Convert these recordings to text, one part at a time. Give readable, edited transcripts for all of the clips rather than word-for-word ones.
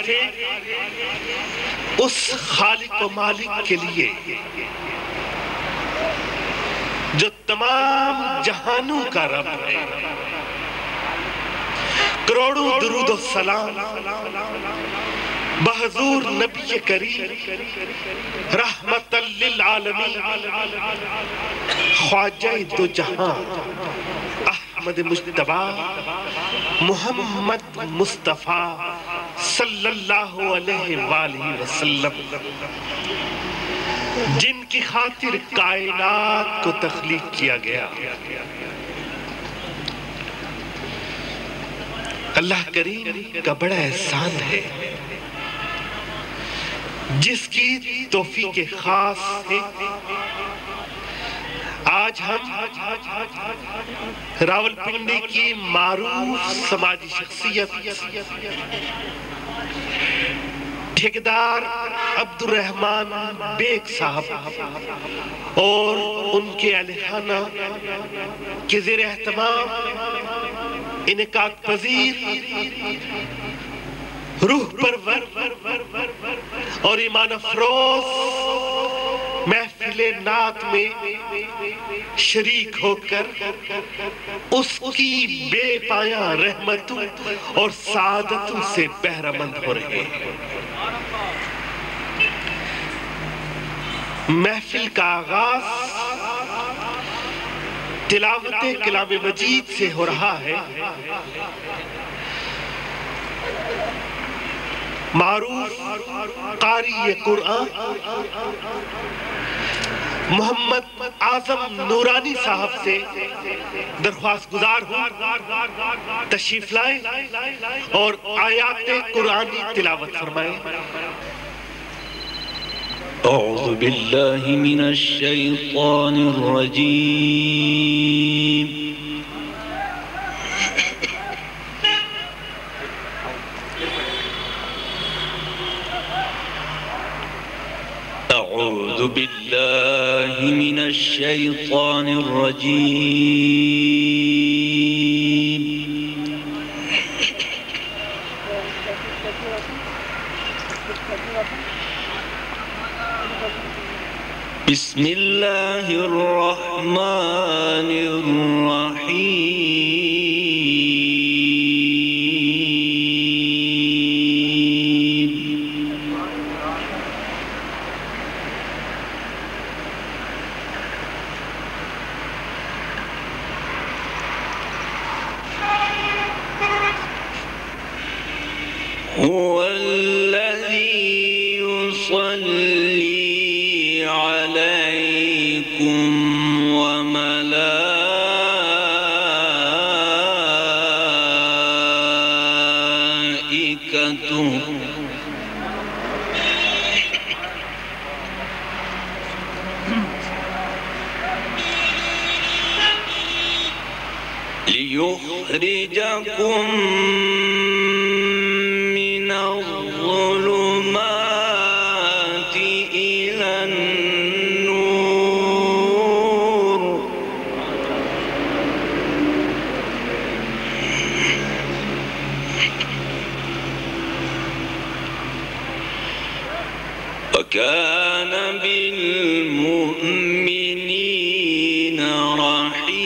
تھے اس خالق و مالک کے لیے جو تمام جہانوں کا رب ہے. کروڑوں درود و سلام بحضور نبی کریم رحمت للعالمین خواجہ دو جہاں احمد مجتبی محمد مصطفیٰ صلی اللہ علیہ وآلہ وسلم، جن کی خاطر کائنات کو تخلیق کیا گیا. اللہ کریم کا بڑا احسان ہے جس کی توفیق خاص ہے. آج ہم راولپنڈی کی معروف سماجی شخصیت ٹھیکیدار عبد الرحمن بیگ صاحب اور ان کے اہل خانہ کے زیر اہتمام انعقاد پذیر روح پرور اور ایمان افروز محفل نعت میں شریک ہو کر اس کی بے پایاں رحمتوں اور سعادتوں سے بہرہ مند ہو رہے ہیں. محفل کا آغاز تلاوت کلام مجید سے ہو رہا ہے. معروف قاری قرآن محمد اعظم نورانی صاحب سے درخواست گزار ہوں تشریف لائیں اور آیات قرآنی تلاوت فرمائیں. أعوذ بالله من الشيطان الرجيم. أعوذ بالله من الشيطان الرجيم. بسم الله الرحمن الرحيم. هو الذي يصلي عليكم وملائكته ليخرجكم من الظلمات إلى النور. وكان بالمؤمنين رحيما.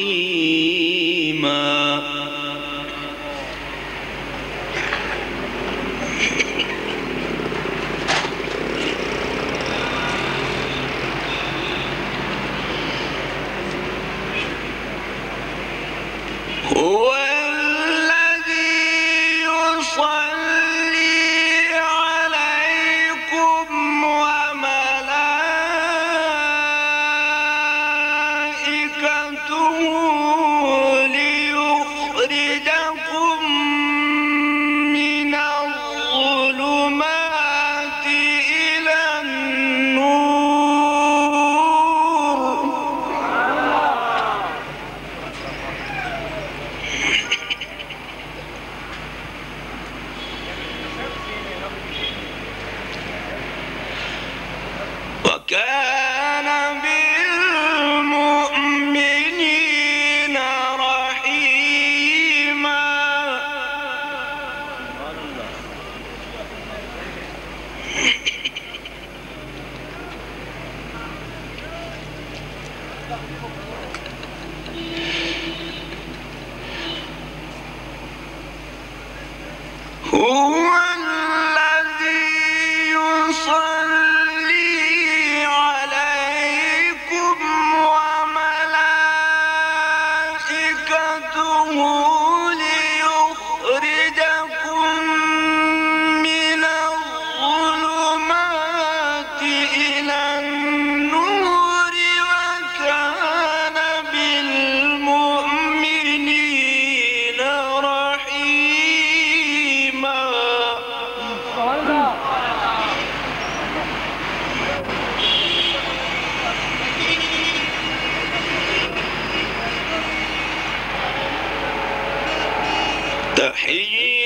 هو الذي يصلي عليكم وملائكته ليخرجكم من الظلمات إلى النور. وكان بالمؤمنين رحيما. هو الذي يصلي عليكم وملائكته ليخرجكم من الظلمات إلى النور وكان بالمؤمنين رحيما.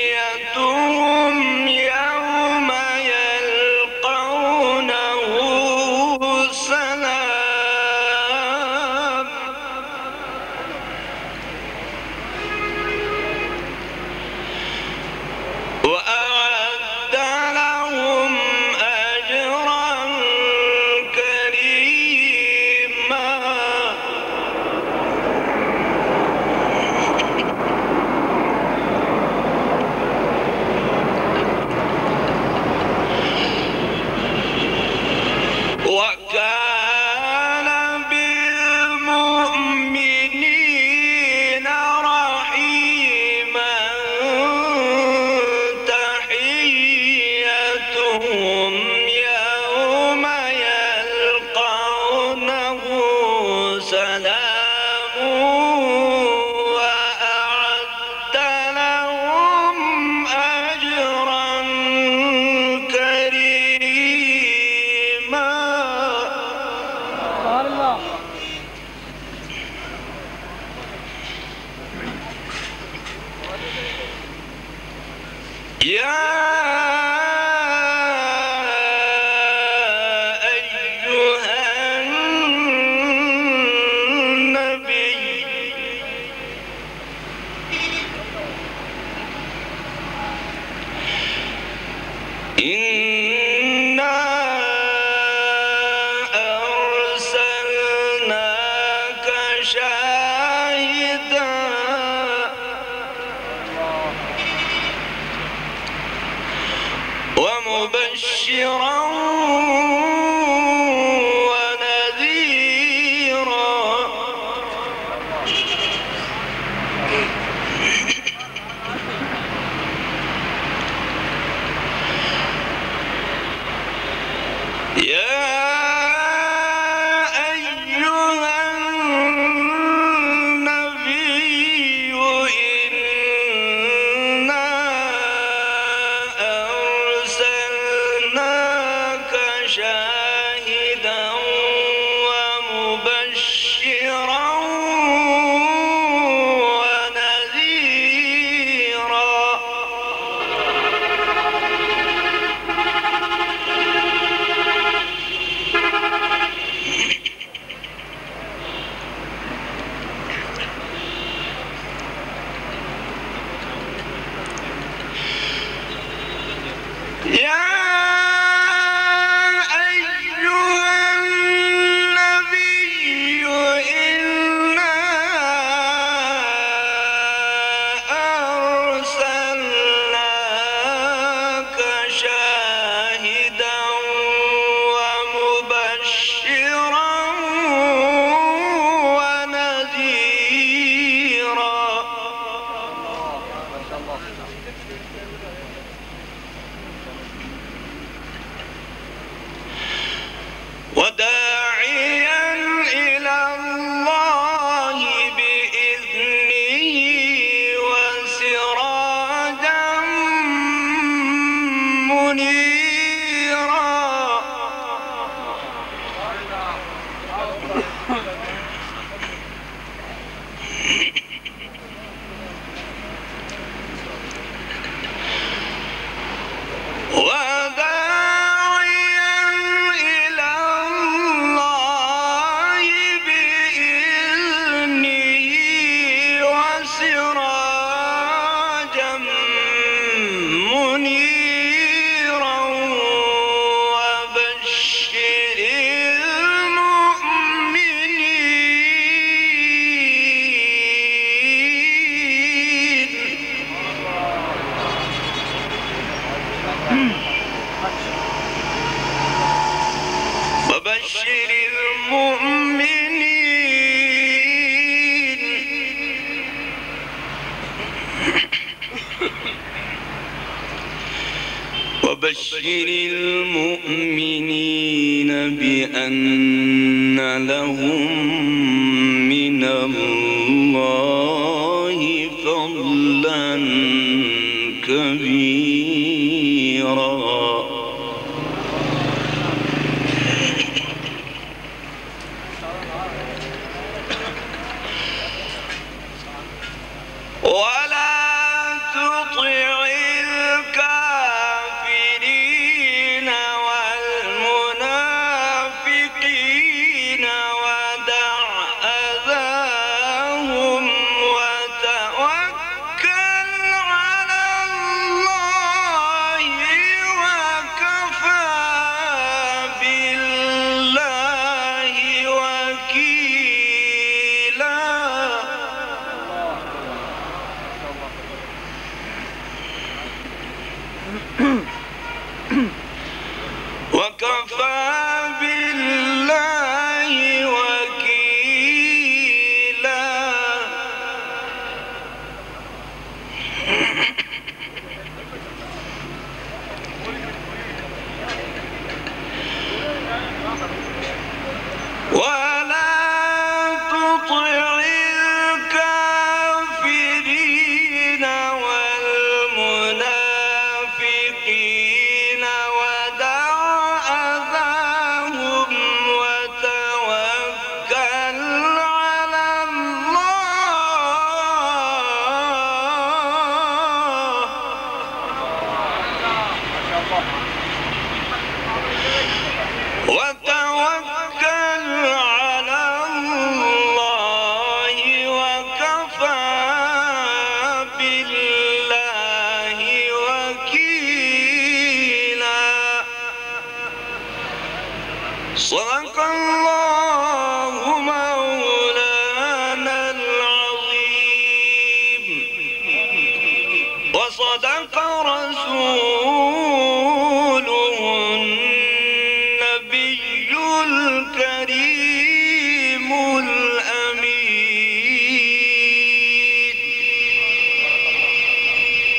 تحيتهم يوم يلقونه سلام وأعد لهم أجرا كريما. وكان بالمؤمنين رحيما. تحيتهم يوم يلقونه سلام وأعد لهم أجرا كريما. يا أيها النبي إنا أرسلناك شاهدا ومبشرا ونذيرا. يا أيها النبي إنا أرسلناك شاهدا ومبشرا ونذيرا. يا أيها النبي إنا أرسلناك شاهدا ومبشرا ونذيرا. وبشر المؤمنين بأن لهم من الله فضلا كبيرا. ولا تطع الكافرين والمنافقين ودع أذاهم وتوكل على الله وكفى بالله وكيلا. وكفى بالله وكيلا. ولا تطع الكافرين والمنافقين ودع أذاهم وتوكل على الله وكفى بالله وكيلا. صدق الله مولانا العظيم وصدق رسوله